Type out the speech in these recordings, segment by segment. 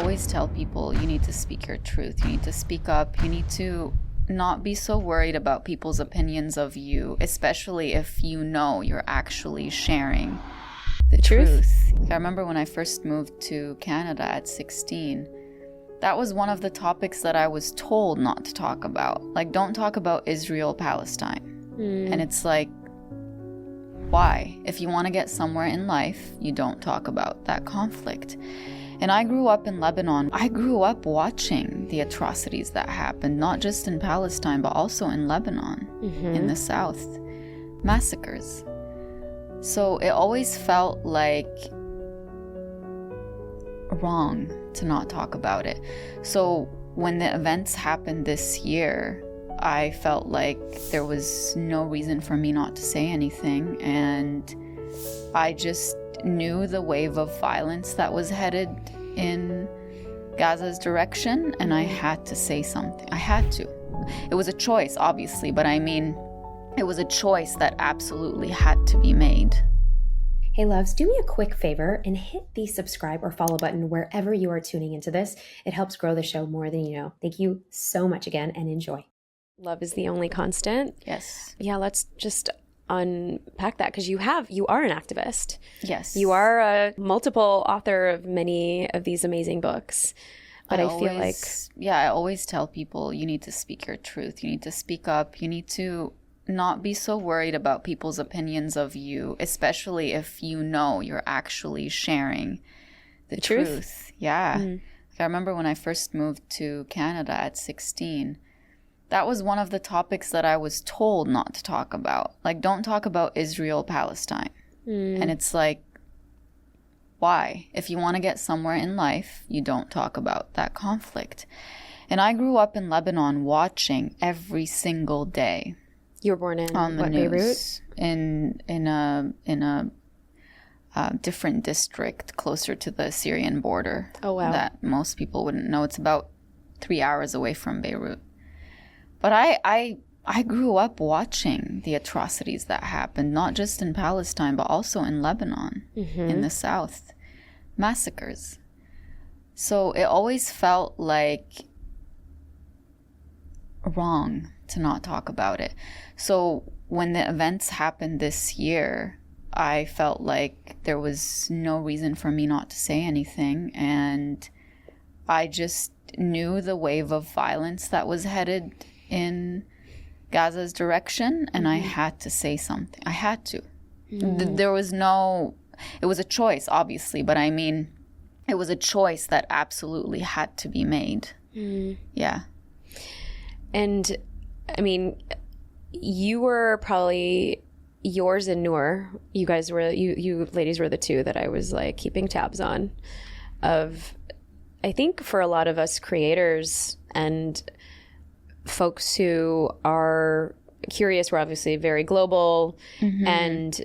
always tell people you need to speak your truth. You need to speak up. You need to not be so worried about people's opinions of you, especially if you know you're actually sharing the truth. I remember when I first moved to Canada at 16, that was one of the topics that I was told not to talk about. Like, don't talk about Israel, Palestine. And it's like, why? If you want to get somewhere in life, you don't talk about that conflict. And I grew up in Lebanon. I grew up watching the atrocities that happened, not just in Palestine, but also in Lebanon, in the south. Massacres. So it always felt like wrong to not talk about it. So when the events happened this year, I felt like there was no reason for me not to say anything. And I just knew the wave of violence that was headed in Gaza's direction, and I had to say something. I had to. It was a choice, obviously, but I mean, it was a choice that absolutely had to be made. Hey loves, do me a quick favor and hit the subscribe or follow button wherever you are tuning into this. It helps grow the show more than you know. Thank you so much again, and enjoy. Love is the only constant. Yes. Yeah, let's just unpack that, because you are an activist. Yes. You are a multiple author of many of these amazing books. But I always tell people you need to speak your truth. You need to speak up. You need to not be so worried about people's opinions of you, especially if you know you're actually sharing the truth. Yeah. I remember when I first moved to Canada at 16, that was one of the topics that I was told not to talk about. Like, don't talk about Israel, Palestine. And it's like, why? If you want to get somewhere in life, you don't talk about that conflict. And I grew up in Lebanon watching every single day. You were born in on the what, news, Beirut? In a different district closer to the Syrian border. Oh, wow. That most people wouldn't know. It's about 3 hours away from Beirut. But I grew up watching the atrocities that happened, not just in Palestine, but also in Lebanon, in the south. Massacres. So it always felt like wrong to not talk about it. So when the events happened this year, I felt like there was no reason for me not to say anything. And I just knew the wave of violence that was headed in Gaza's direction, and I had to say something. I had to. There was no, it was a choice, obviously, but I mean, it was a choice that absolutely had to be made. Yeah. And I mean, you were probably, yours and Noor, you guys were, you ladies were the two that I was like keeping tabs on. I think for a lot of us creators and folks who are curious, we're obviously very global, and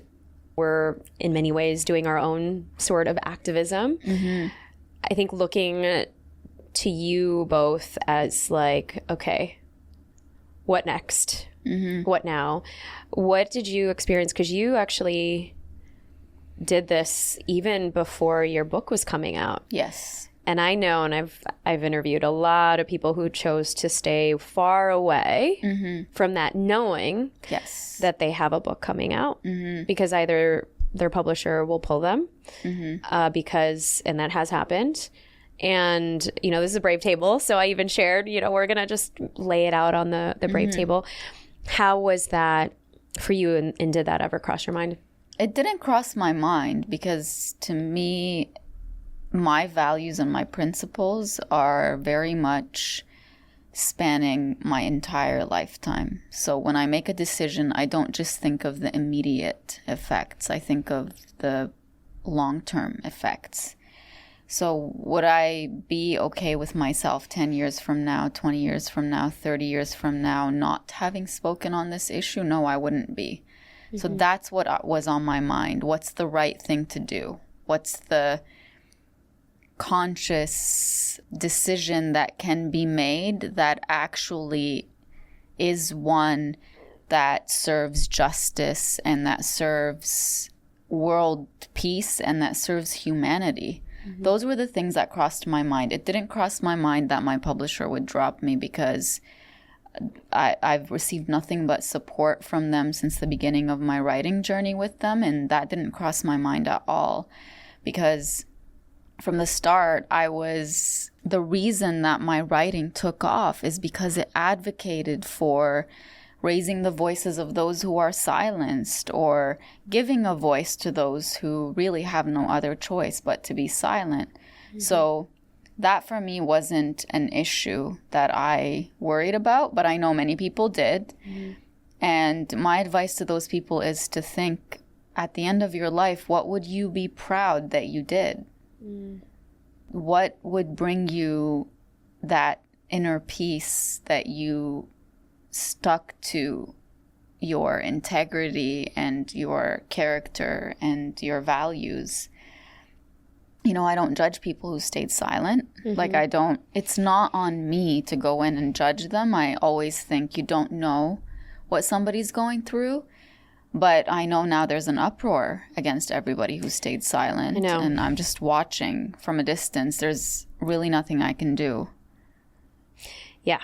we're in many ways doing our own sort of activism. I think looking to you both as like, okay, what next? What now? What did you experience? Because you actually did this even before your book was coming out. Yes. And I know, and I've interviewed a lot of people who chose to stay far away from that, knowing that they have a book coming out, because either their publisher will pull them, because, and that has happened. And, you know, this is a brave table. So I even shared, you know, we're going to just lay it out on the brave table. How was that for you? And did that ever cross your mind? It didn't cross my mind, because to me, my values and my principles are very much spanning my entire lifetime. So when I make a decision, I don't just think of the immediate effects. I think of the long-term effects. So would I be okay with myself 10 years from now, 20 years from now, 30 years from now, not having spoken on this issue? No, I wouldn't be. So that's what was on my mind. What's the right thing to do? What's the conscious decision that can be made that actually is one that serves justice and that serves world peace and that serves humanity? Those were the things that crossed my mind. It didn't cross my mind that my publisher would drop me, because I've received nothing but support from them since the beginning of my writing journey with them, and that didn't cross my mind at all, because from the start, the reason that my writing took off is because it advocated for raising the voices of those who are silenced, or giving a voice to those who really have no other choice but to be silent. So that for me wasn't an issue that I worried about, but I know many people did. And my advice to those people is to think, at the end of your life, what would you be proud that you did? What would bring you that inner peace that you stuck to your integrity and your character and your values? You know, I don't judge people who stayed silent. Like, it's not on me to go in and judge them. I always think you don't know what somebody's going through. But I know now there's an uproar against everybody who stayed silent. I know. And I'm just watching from a distance. There's really nothing I can do. Yeah.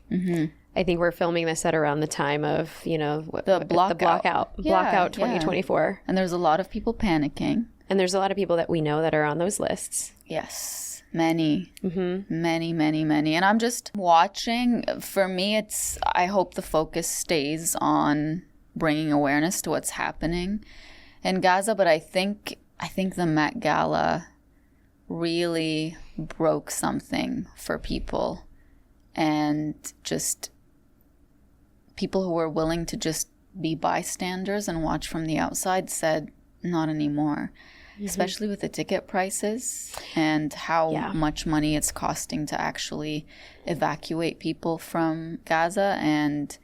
I think we're filming this at around the time of, the blackout 2024. And there's a lot of people panicking. And there's a lot of people that we know that are on those lists. Yes, many, many, many, many. And I'm just watching. For me, I hope the focus stays on bringing awareness to what's happening in Gaza. But I think the Met Gala really broke something for people, and just people who were willing to just be bystanders and watch from the outside said, not anymore. Especially with the ticket prices and how much money it's costing to actually evacuate people from Gaza, and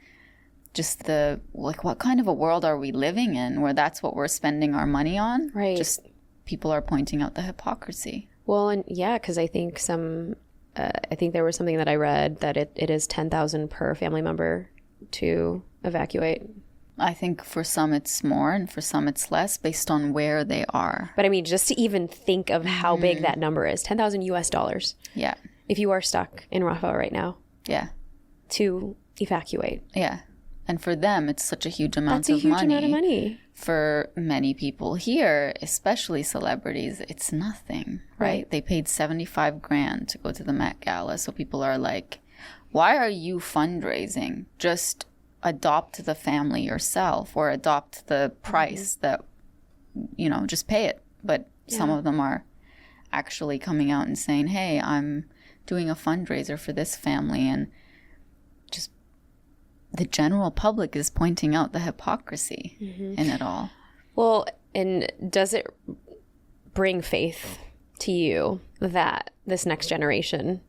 just what kind of a world are we living in where that's what we're spending our money on? Right. Just people are pointing out the hypocrisy. Well, and because I think I think there was something that I read that it is $10,000 per family member to evacuate. I think for some it's more and for some it's less based on where they are. But I mean, just to even think of how big that number is, $10,000 US. Yeah. If you are stuck in Rafah right now. Yeah. To evacuate. Yeah. And for them, it's such a huge amount That's a of huge money. amount of money. For many people here, especially celebrities, it's nothing, right? They paid $75,000 to go to the Met Gala. So people are like, why are you fundraising? Just adopt the family yourself, or adopt the price that, just pay it. But some of them are actually coming out and saying, hey, I'm doing a fundraiser for this family. And just the general public is pointing out the hypocrisy in it all. Well, and does it bring faith to you that this next generation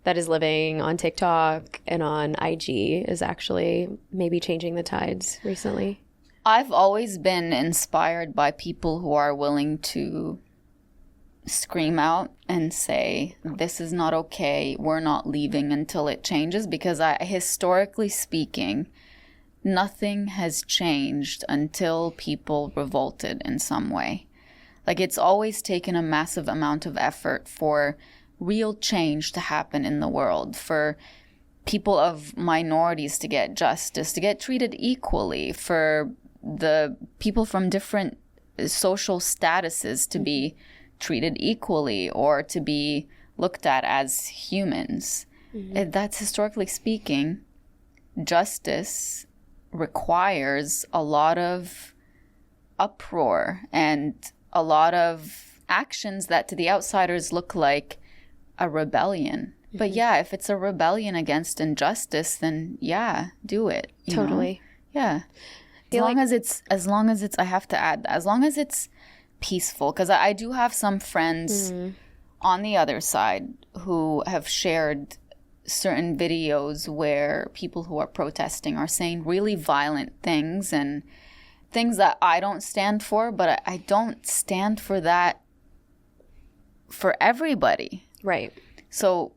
that is living on TikTok and on IG is actually maybe changing the tides recently? I've always been inspired by people who are willing to scream out and say, this is not okay, we're not leaving until it changes, because historically speaking, nothing has changed until people revolted in some way. Like, it's always taken a massive amount of effort for real change to happen in the world, for people of minorities to get justice, to get treated equally, for the people from different social statuses to be treated equally, or to be looked at as humans. That's, historically speaking, justice requires a lot of uproar and a lot of actions that to the outsiders look like a rebellion. But if it's a rebellion against injustice, then do it. Totally. Yeah. As long as it's, I have to add, as long as it's peaceful, because I do have some friends on the other side who have shared certain videos where people who are protesting are saying really violent things and things that I don't stand for, but I don't stand for that for everybody. Right. So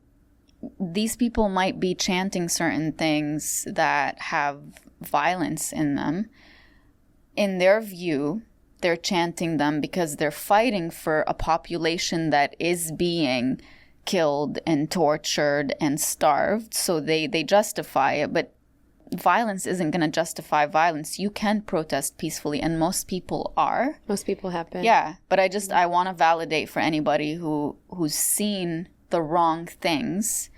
these people might be chanting certain things that have violence in them. In their view, they're chanting them because they're fighting for a population that is being killed and tortured and starved. So they justify it. But violence isn't going to justify violence. You can protest peacefully, and most people are. Most people have been. Yeah, but I want to validate for anybody who's seen the wrong things.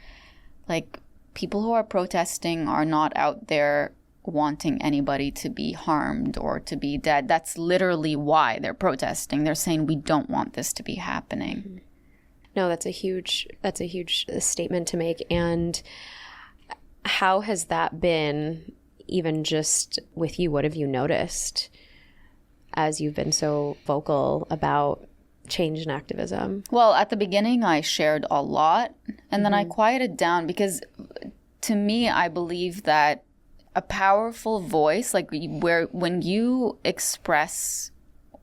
Like, people who are protesting are not out there wanting anybody to be harmed or to be dead. That's literally why they're protesting. They're saying we don't want this to be happening. No, that's a huge statement to make. And how has that been, even just with you? What have you noticed as you've been so vocal about change and activism? Well, at the beginning, I shared a lot, and then I quieted down because, to me, I believe that a powerful voice, like when you express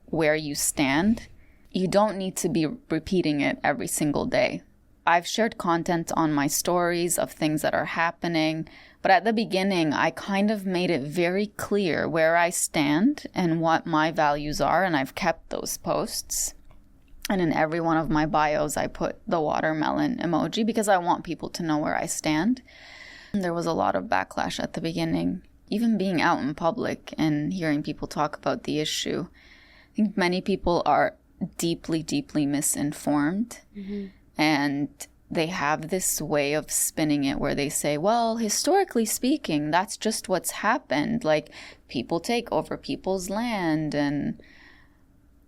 where you stand, you don't need to be repeating it every single day. I've shared content on my stories of things that are happening, but at the beginning, I kind of made it very clear where I stand and what my values are, and I've kept those posts. And in every one of my bios, I put the watermelon emoji because I want people to know where I stand. And there was a lot of backlash at the beginning, even being out in public and hearing people talk about the issue. I think many people are deeply, deeply misinformed. And they have this way of spinning it where they say, well, historically speaking, that's just what's happened. Like, people take over people's land. And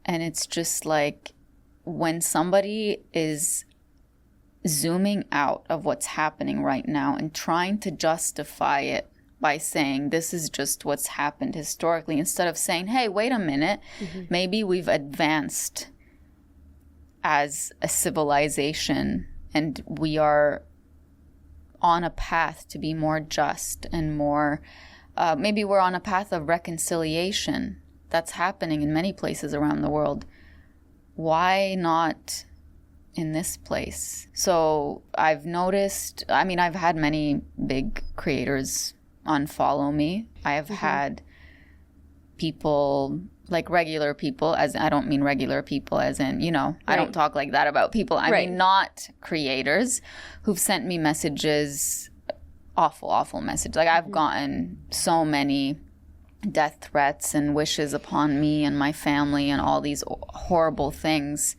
it's just like, when somebody is zooming out of what's happening right now and trying to justify it by saying this is just what's happened historically, instead of saying, hey, wait a minute, maybe we've advanced as a civilization and we are on a path to be more just and more, maybe we're on a path of reconciliation. That's happening in many places around the world. Why not in this place? So I've noticed, I've had many big creators unfollow me. I have had people, like regular people, as I don't mean regular people as in, I don't talk like that about people. I mean not creators who've sent me messages, awful messages. Like, I've gotten so many death threats and wishes upon me and my family and all these horrible things.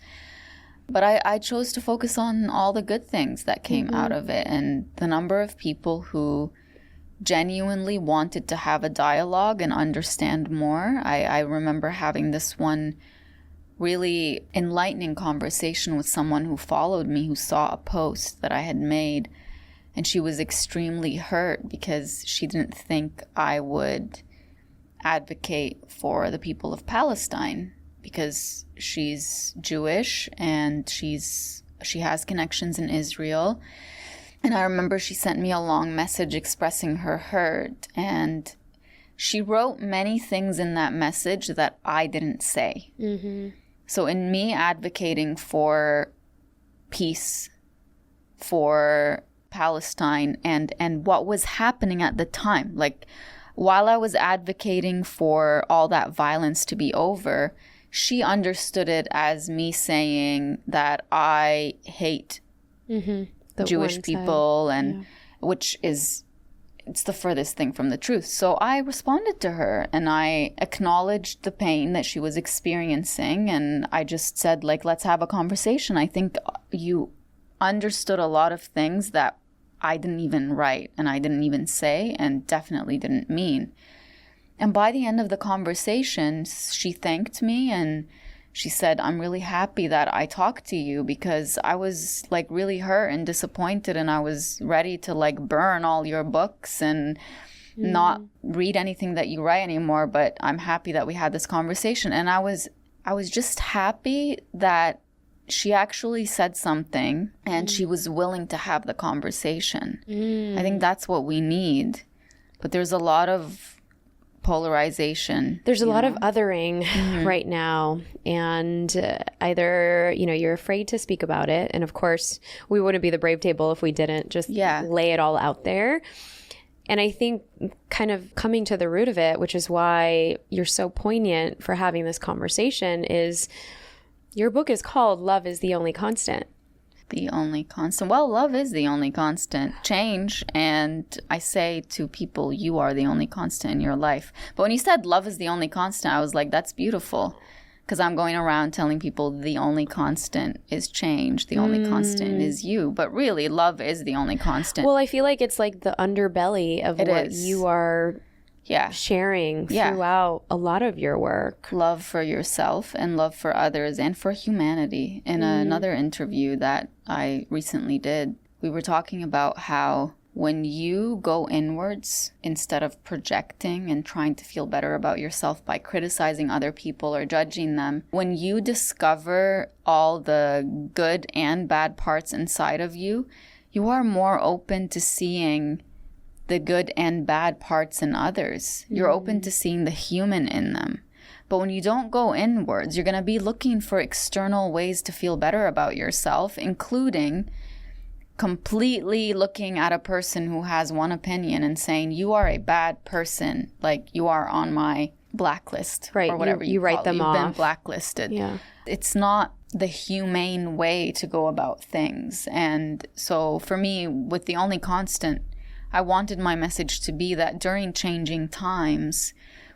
But I chose to focus on all the good things that came out of it, and the number of people who genuinely wanted to have a dialogue and understand more. I remember having this one really enlightening conversation with someone who followed me, who saw a post that I had made, and she was extremely hurt because she didn't think I would advocate for the people of Palestine, because she's Jewish and she has connections in Israel. And I remember she sent me a long message expressing her hurt, and she wrote many things in that message that I didn't say. So in me advocating for peace, for Palestine, and what was happening at the time, like, while I was advocating for all that violence to be over, she understood it as me saying that I hate Jewish people, and which is, it's the furthest thing from the truth. So I responded to her and I acknowledged the pain that she was experiencing, and I just said, like, let's have a conversation. I think you understood a lot of things that I didn't even write and I didn't even say and definitely didn't mean. And by the end of the conversation, she thanked me and she said, I'm really happy that I talked to you, because I was like really hurt and disappointed, and I was ready to like burn all your books and not read anything that you write anymore. But I'm happy that we had this conversation. And I was just happy that she actually said something and she was willing to have the conversation. I think that's what we need. But there's a lot of polarization. There's a lot of othering right now, and either, you're afraid to speak about it. And of course, we wouldn't be the Brave Table if we didn't just lay it all out there. And I think kind of coming to the root of it, which is why you're so poignant for having this conversation, is your book is called Love is the Only Constant. The only constant. Well, love is the only constant. Change. And I say to people, you are the only constant in your life. But when you said love is the only constant, I was like, that's beautiful. Because I'm going around telling people the only constant is change. The only constant is you. But really, love is the only constant. Well, I feel like it's like the underbelly of what you are sharing throughout a lot of your work. Love for yourself and love for others and for humanity. In another interview that I recently did, we were talking about how when you go inwards instead of projecting and trying to feel better about yourself by criticizing other people or judging them, when you discover all the good and bad parts inside of you, you are more open to seeing the good and bad parts in others. You're open to seeing the human in them. But when you don't go inwards, you're going to be looking for external ways to feel better about yourself, including completely looking at a person who has one opinion and saying, you are a bad person, like you are on my blacklist, right? Or whatever you write them off. You've been blacklisted. Yeah. It's not the humane way to go about things. And so for me, with the only constant, I wanted my message to be that during changing times,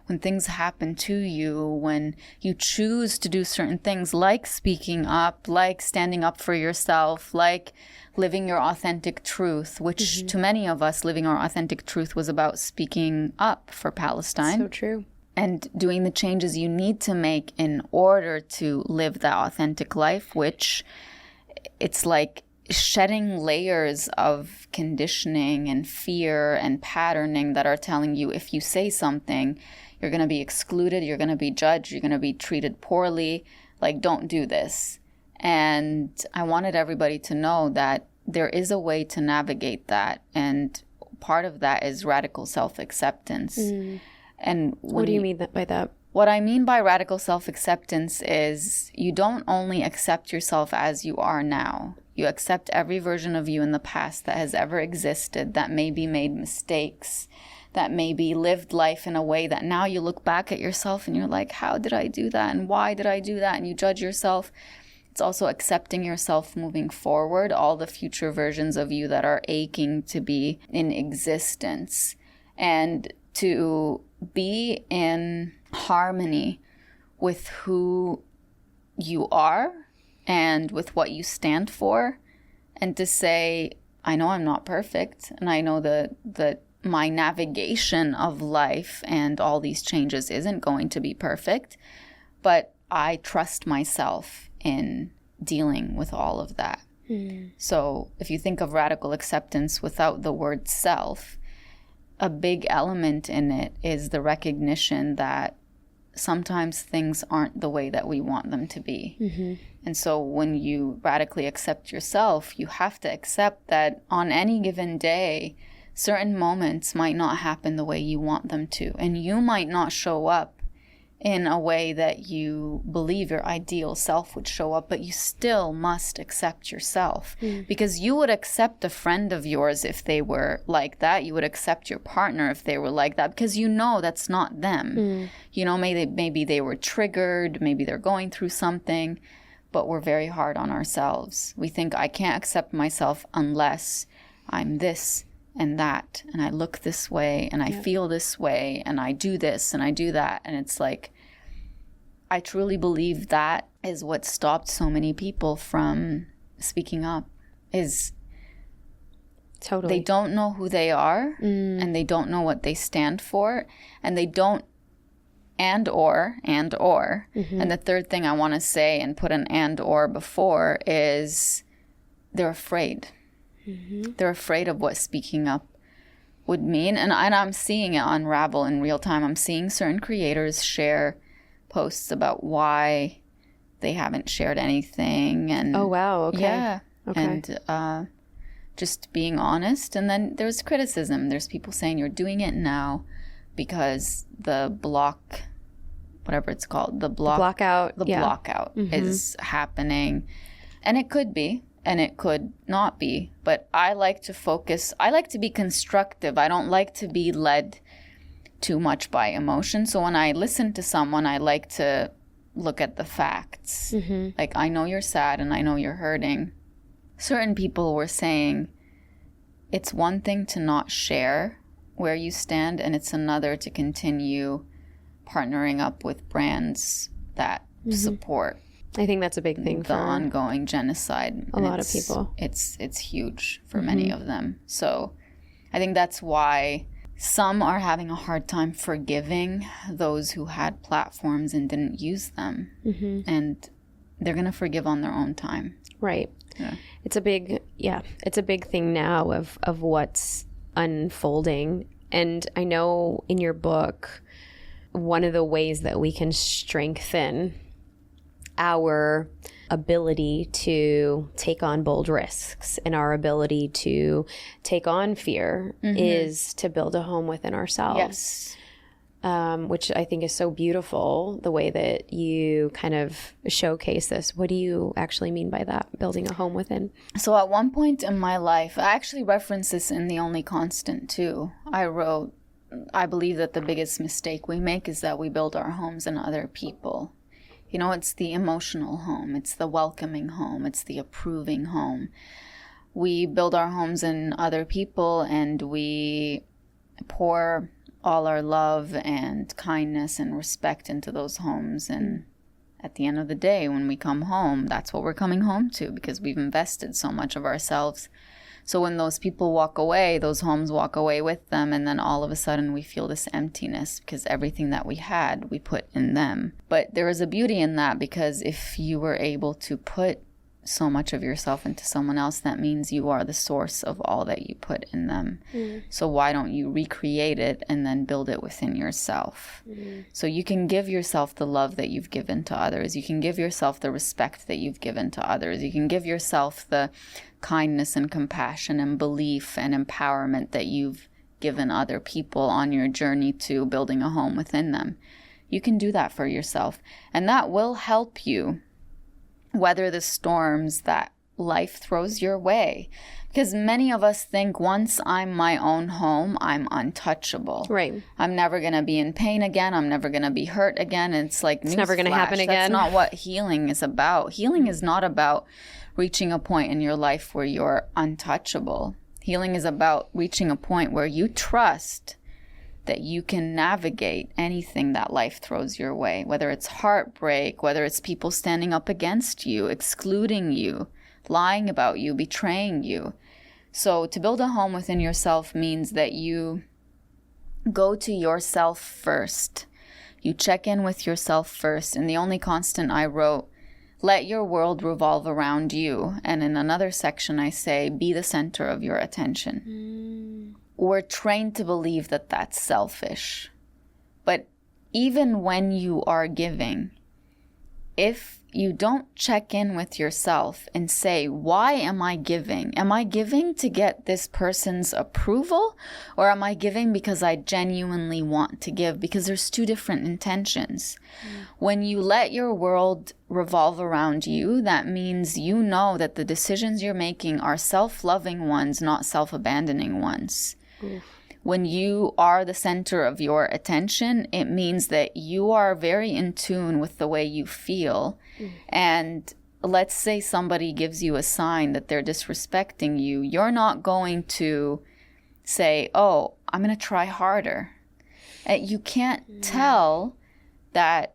when things happen to you, when you choose to do certain things like speaking up, like standing up for yourself, like living your authentic truth, which to many of us, living our authentic truth was about speaking up for Palestine. So true. And doing the changes you need to make in order to live that authentic life, which it's like shedding layers of conditioning and fear and patterning that are telling you if you say something, you're going to be excluded, you're going to be judged, you're going to be treated poorly, like don't do this. And I wanted everybody to know that there is a way to navigate that. And part of that is radical self-acceptance. And what do you mean by that? What I mean by radical self-acceptance is you don't only accept yourself as you are now. You accept every version of you in the past that has ever existed, that maybe made mistakes, that maybe lived life in a way that now you look back at yourself and you're like, how did I do that? And why did I do that? And you judge yourself. It's also accepting yourself moving forward, all the future versions of you that are aching to be in existence. And to be in harmony with who you are and with what you stand for, and to say, I know I'm not perfect, and I know that my navigation of life and all these changes isn't going to be perfect, but I trust myself in dealing with all of that. So if you think of radical acceptance without the word self, a big element in it is the recognition that sometimes things aren't the way that we want them to be. And so when you radically accept yourself, you have to accept that on any given day, certain moments might not happen the way you want them to. And you might not show up in a way that you believe your ideal self would show up, but you still must accept yourself. Because you would accept a friend of yours if they were like that. You would accept your partner if they were like that, because you know that's not them. You know, maybe they were triggered, maybe they're going through something, but we're very hard on ourselves. We think, I can't accept myself unless I'm this and that, and I look this way, and I feel this way, and I do this, and I do that. And it's like, I truly believe that is what stopped so many people from speaking up, is totally they don't know who they are, and they don't know what they stand for, and they don't, and or. And the third thing I want to say and put an and or before is they're afraid. They're afraid of what speaking up would mean. And I'm seeing it unravel in real time. I'm seeing certain creators share posts about why they haven't shared anything. And oh, wow. Okay. Yeah. Okay. And just being honest. And then there's criticism. There's people saying you're doing it now because the block, whatever it's called, the blockout yeah. blockout is happening. And it could be. and it could not be. But I like to focus, I like to be constructive. I don't like to be led too much by emotion. So when I listen to someone, I like to look at the facts. Like, I know you're sad and I know you're hurting. Certain people were saying it's one thing to not share where you stand, and it's another to continue partnering up with brands that support. I think that's a big thing the for ongoing genocide. a lot of people. It's huge for many of them. So I think that's why some are having a hard time forgiving those who had platforms and didn't use them. And they're going to forgive on their own time. Right. Yeah. It's a big thing now of what's unfolding. And I know in your book, one of the ways that we can strengthen our ability to take on bold risks and our ability to take on fear is to build a home within ourselves. Yes. Which I think is so beautiful, the way that you kind of showcase this. What do you actually mean by that, building a home within? So at one point in my life, I actually reference this in The Only Constant too. I wrote, I believe that the biggest mistake we make is that we build our homes in other people. You know, it's the emotional home, it's the welcoming home, it's the approving home. We build our homes in other people and we pour all our love and kindness and respect into those homes. And at the end of the day, when we come home, that's what we're coming home to, because we've invested so much of ourselves. So when those people walk away, those homes walk away with them, and then all of a sudden we feel this emptiness because everything that we had, we put in them. But there is a beauty in that, because if you were able to put so much of yourself into someone else, that means you are the source of all that you put in them. So why don't you recreate it and then build it within yourself? So you can give yourself the love that you've given to others. You can give yourself the respect that you've given to others. You can give yourself the kindness and compassion and belief and empowerment that you've given other people on your journey to building a home within them. You can do that for yourself, and that will help you weather the storms that life throws your way. Because many of us think, once I'm my own home, I'm untouchable. Right. I'm never going to be in pain again. I'm never going to be hurt again. It's like, it's never going to happen again. That's not what healing is about. Healing is not about reaching a point in your life where you're untouchable. Healing is about reaching a point where you trust that you can navigate anything that life throws your way, whether it's heartbreak, whether it's people standing up against you, excluding you, lying about you, betraying you. So to build a home within yourself means that you go to yourself first. You check in with yourself first. In The Only Constant, I wrote, let your world revolve around you. And in another section, I say, be the center of your attention. We're trained to believe that that's selfish. But even when you are giving, if you don't check in with yourself and say, why am I giving? Am I giving to get this person's approval? Or am I giving because I genuinely want to give? Because there's two different intentions. When you let your world revolve around you, that means you know that the decisions you're making are self-loving ones, not self-abandoning ones. When you are the center of your attention, it means that you are very in tune with the way you feel. And let's say somebody gives you a sign that they're disrespecting you. You're not going to say, oh, I'm going to try harder. You can't tell that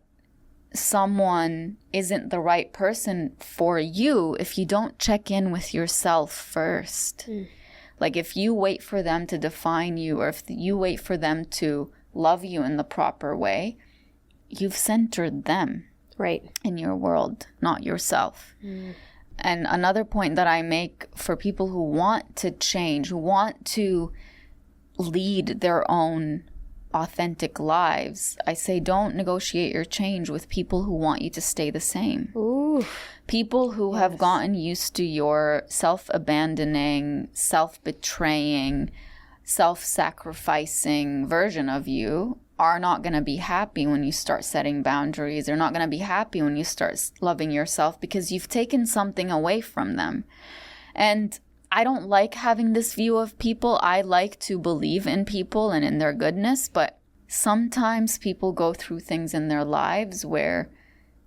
someone isn't the right person for you if you don't check in with yourself first. Like, if you wait for them to define you, or if you wait for them to love you in the proper way, you've centered them in your world, not yourself. And another point that I make for people who want to change, who want to lead their own authentic lives, I say, don't negotiate your change with people who want you to stay the same. People who have gotten used to your self-abandoning, self-betraying, self-sacrificing version of you are not going to be happy when you start setting boundaries. They're not going to be happy when you start loving yourself, because you've taken something away from them. And I don't like having this view of people. I like to believe in people and in their goodness, but sometimes people go through things in their lives where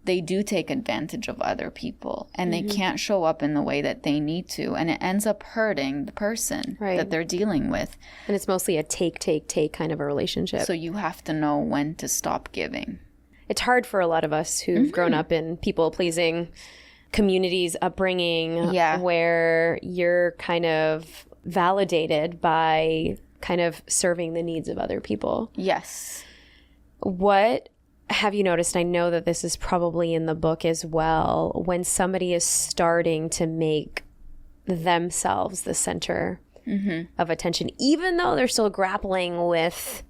they do take advantage of other people, and they can't show up in the way that they need to, and it ends up hurting the person that they're dealing with. And it's mostly a take kind of a relationship. So you have to know when to stop giving. It's hard for a lot of us who've grown up in people-pleasing communities, upbringing, where you're kind of validated by kind of serving the needs of other people. Yes. What have you noticed? I know that this is probably in the book as well. When somebody is starting to make themselves the center of attention, even though they're still grappling with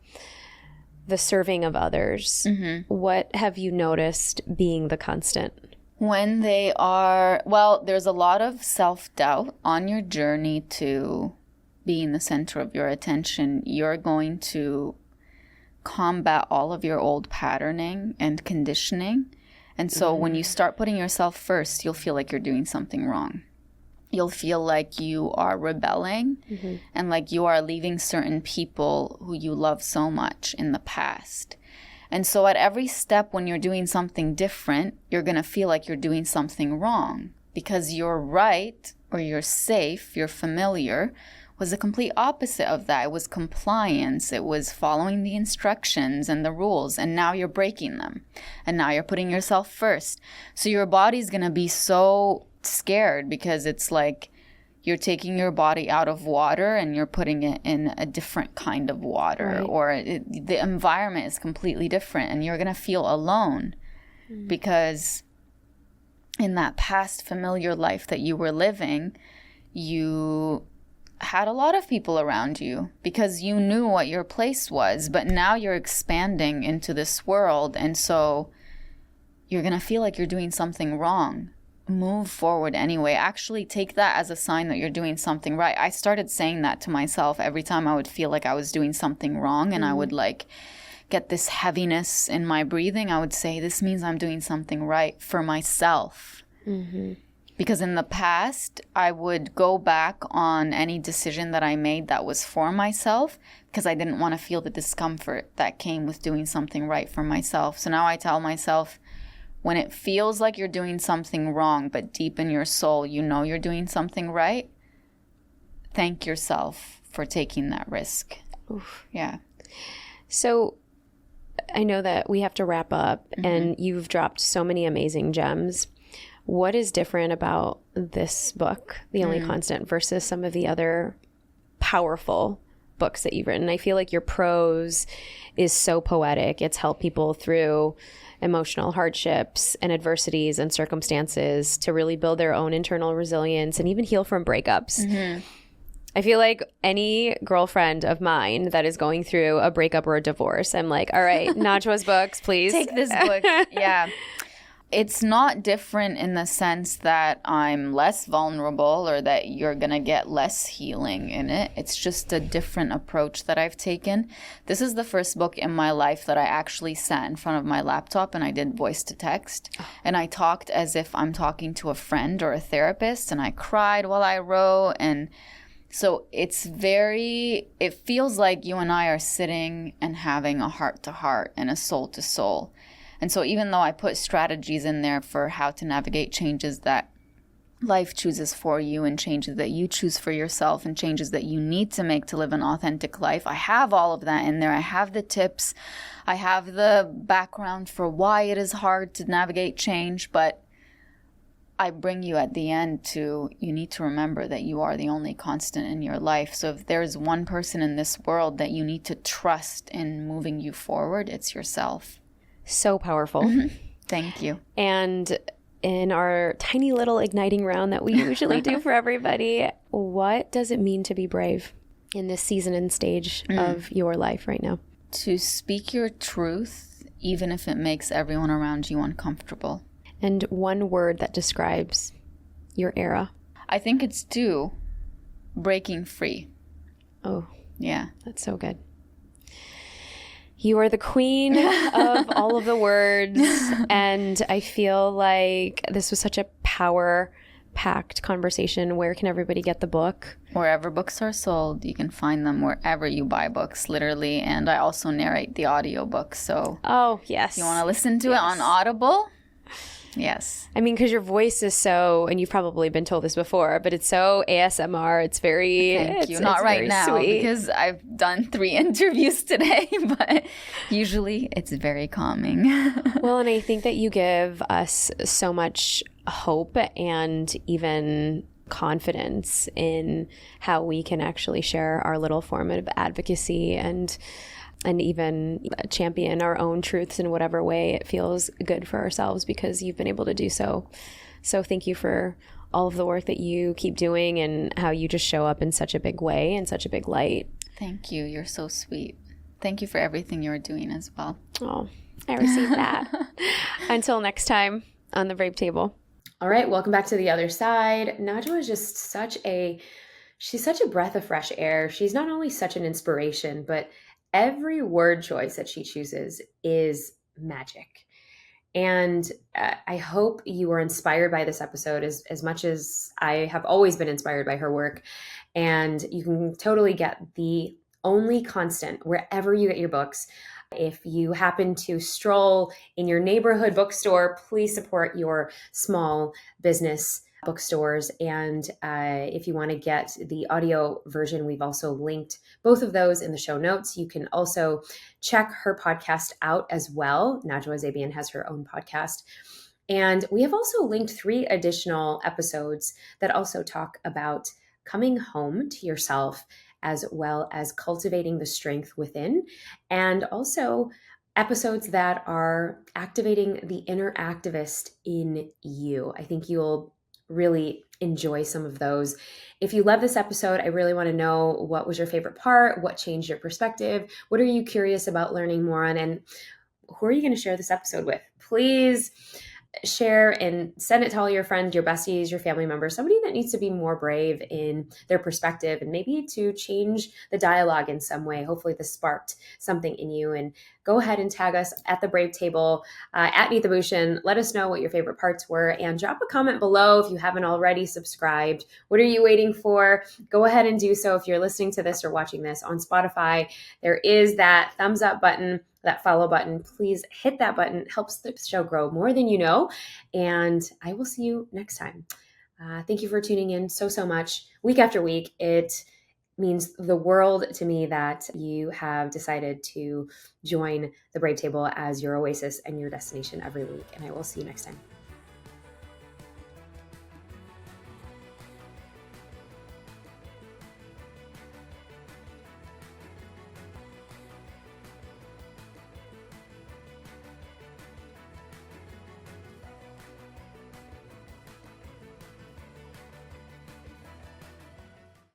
the serving of others, what have you noticed being the constant? When they are, well, there's a lot of self-doubt on your journey to being the center of your attention. You're going to combat all of your old patterning and conditioning. And so when you start putting yourself first, you'll feel like you're doing something wrong. You'll feel like you are rebelling and like you are leaving certain people who you love so much in the past. And so at every step when you're doing something different, you're going to feel like you're doing something wrong, because you're right, or you're safe, you're familiar, was the complete opposite of that. It was compliance. It was following the instructions and the rules, and now you're breaking them. And now you're putting yourself first. So your body's going to be so scared, because it's like you're taking your body out of water and you're putting it in a different kind of water, or the environment is completely different, and you're going to feel alone because in that past familiar life that you were living, you had a lot of people around you because you knew what your place was, but now you're expanding into this world, and so you're going to feel like you're doing something wrong. Move forward anyway. Actually take that as a sign that you're doing something right. I started saying that to myself every time I would feel like I was doing something wrong, and I would like get this heaviness in my breathing. I would say, this means I'm doing something right for myself. Because in the past, I would go back on any decision that I made that was for myself, because I didn't want to feel the discomfort that came with doing something right for myself. So now I tell myself, when it feels like you're doing something wrong, but deep in your soul, you know you're doing something right, thank yourself for taking that risk. Oof. Yeah. So I know that we have to wrap up, and you've dropped so many amazing gems. What is different about this book, The Only Constant, versus some of the other powerful books that you've written? I feel like your prose is so poetic. It's helped people through emotional hardships and adversities and circumstances to really build their own internal resilience and even heal from breakups. I feel like any girlfriend of mine that is going through a breakup or a divorce, I'm like, all right, Najwa's books, please. Take this book. Yeah. It's not different in the sense that I'm less vulnerable or that you're going to get less healing in it. It's just a different approach that I've taken. This is the first book in my life that I actually sat in front of my laptop and I did voice to text. And I talked as if I'm talking to a friend or a therapist, and I cried while I wrote. And so it feels like you and I are sitting and having a heart to heart and a soul to soul. And so even though I put strategies in there for how to navigate changes that life chooses for you, and changes that you choose for yourself, and changes that you need to make to live an authentic life, I have all of that in there. I have the tips. I have the background for why it is hard to navigate change, but I bring you at the end to, you need to remember that you are the only constant in your life. So if there's one person in this world that you need to trust in moving you forward, it's yourself. So powerful. Thank you. And in our tiny little igniting round that we usually do for everybody, what does it mean to be brave in this season and stage of your life right now? To speak your truth, even if it makes everyone around you uncomfortable. And one word that describes your era. I think it's breaking free. Oh, yeah. That's so good. You are the queen of all of the words. And I feel like this was such a power-packed conversation. Where can everybody get the book? Wherever books are sold. You can find them wherever you buy books, literally. And I also narrate the audiobook. So oh, yes. if you want to listen to it on Audible, yes. I mean, because your voice is so, and you've probably been told this before, but it's so ASMR. It's very, Thank you. Not right now, sweet. because I've done 3 interviews today, but usually it's very calming. Well, and I think that you give us so much hope and even confidence in how we can actually share our little form of advocacy and even champion our own truths in whatever way it feels good for ourselves, because you've been able to do so. So thank you for all of the work that you keep doing and how you just show up in such a big way and such a big light. Thank you. You're so sweet. Thank you for everything you're doing as well. Oh, I received that. Until next time on the Brave Table. All right, welcome back to the other side. Najwa is just she's such a breath of fresh air. She's not only such an inspiration, but every word choice that she chooses is magic. And I hope you were inspired by this episode as much as I have always been inspired by her work. And you can totally get The Only Constant wherever you get your books. If you happen to stroll in your neighborhood bookstore, please support your small business bookstores. And if you want to get the audio version, we've also linked both of those in the show notes. You can also check her podcast out as well. Najwa Zebian has her own podcast. And we have also linked 3 additional episodes that also talk about coming home to yourself, as well as cultivating the strength within, and also episodes that are activating the inner activist in you. I think you'll really enjoy some of those. If you love this episode, I really want to know, what was your favorite part? What changed your perspective? What are you curious about learning more on? And who are you going to share this episode with? Please share and send it to all your friends, your besties, your family members, somebody that needs to be more brave in their perspective and maybe to change the dialogue in some way. Hopefully this sparked something in you. And go ahead and tag us at the Brave Table, at Neeta Bhushan. Let us know what your favorite parts were, and drop a comment below if you haven't already subscribed. What are you waiting for? Go ahead and do so. If you're listening to this or watching this on Spotify, there is that thumbs up button, that follow button. Please hit that button. It helps the show grow more than you know. And I will see you next time. Thank you for tuning in so much. Week after week, it means the world to me that you have decided to join the Brave Table as your oasis and your destination every week. And I will see you next time.